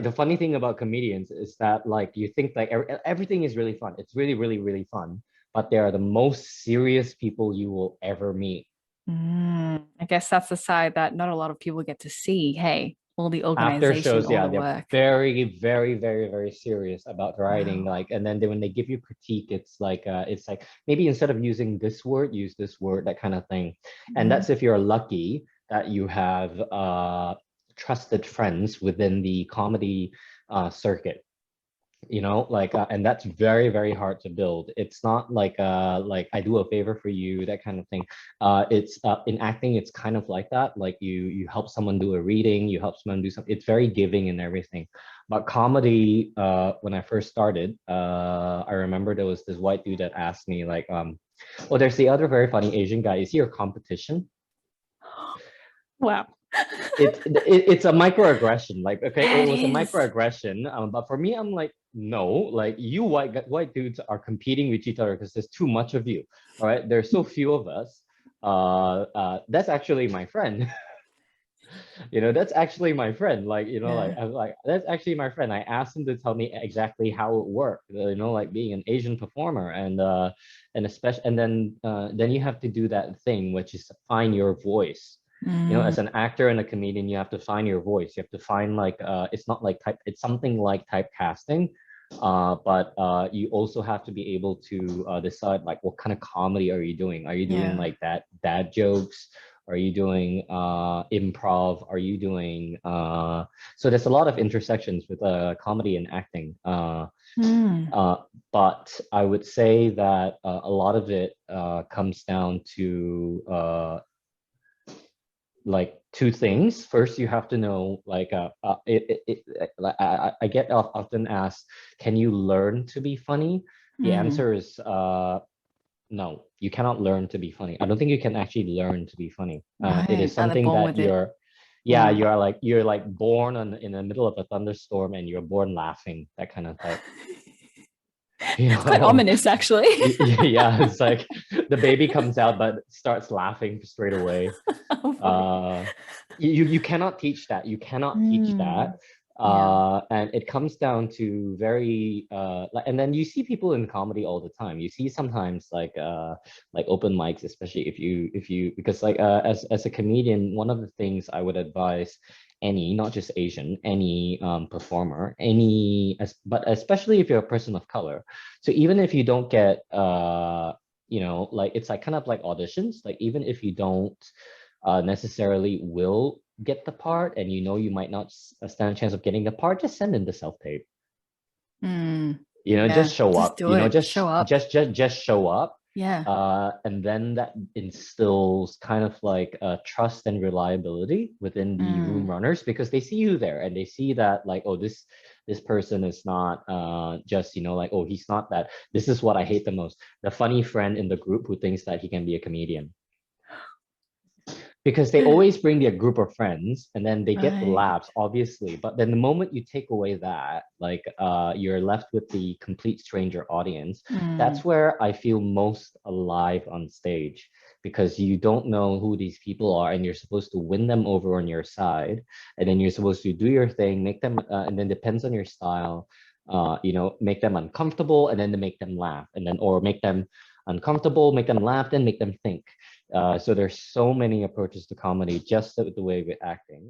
the funny thing about comedians is that like you think like everything is really fun. It's really, really, really fun. But they are the most serious people you will ever meet. I guess that's the side that not a lot of people get to see. Hey, all the After organization, shows, all yeah, the they're work. very, very, very, very serious about writing. Wow. Like, and then when they give you critique, it's like maybe instead of using this word, use this word, that kind of thing. And Mhm. that's if you're lucky that you have trusted friends within the comedy circuit. Like and that's very, very hard to build. It's not like I do a favor for you, that kind of thing. It's in acting, it's kind of like that. Like you help someone do a reading, you help someone do something. It's very giving and everything. But comedy, when I first started, I remember there was this white dude that asked me like well, there's the other very funny Asian guy. Is he your competition? Wow. It's a microaggression. Like, okay, it Yeah, it was a is. microaggression. But for me, I'm like, no, like you white dudes are competing with each other because there's too much of you. All right, there's so few of us. That's actually my friend. That's actually my friend. Like, like Yeah. I'm like, that's actually my friend. I asked him to tell me exactly how it worked. Like being an Asian performer, and especially, and then you have to do that thing, which is find your voice. Mm, As an actor and a comedian, you have to find your voice. You have to find like it's not like type. It's something like typecasting. But you also have to be able to decide like what kind of comedy are you doing? Are you doing yeah. like that dad jokes? Are you doing improv? Are you doing so there's a lot of intersections with comedy and acting. Mm, Uh, but I would say that a lot of it comes down to like two things. First, you have to know like like, I get often asked, can you learn to be funny? The mm. answer is no, you cannot learn to be funny. I don't think you can actually learn to be funny. It Right. is Either something born that with it. yeah, Mm. you're like born in the middle of a thunderstorm and you're born laughing, that kind of type. You It's quite know, ominous, actually. yeah, it's like the baby comes out but starts laughing straight away. How funny. uh you cannot teach that. You cannot teach that. Mm. Yeah. And it comes down to very like, and then you see people in comedy all the time. You see sometimes like open mics, especially if you because like as a comedian, one of the things I would advise any, not just Asian, any performer, but especially if you're a person of color. So even if you don't get like it's like kind of like auditions, like even if you don't necessarily will get the part, and you might not stand a chance of getting the part, just send in the self-tape. Mm. Just Yeah. show Just up. do it. Show up. Just show up. Yeah. And then that instills kind of like trust and reliability within the room Mm. runners, because they see you there and they see that like, oh, this person is not just like, oh, he's not that. This is what I hate the most: the funny friend in the group who thinks that he can be a comedian, because they always bring their group of friends and then they get the Right. laughs, obviously. But then the moment you take away that, like you're left with the complete stranger audience. Mm. That's where I feel most alive on stage, because you don't know who these people are and you're supposed to win them over on your side. And then you're supposed to do your thing, make them and then depends on your style, make them uncomfortable and then to make them laugh, and then or make them uncomfortable, make them laugh, then make them think. So there's so many approaches to comedy, just the way with acting.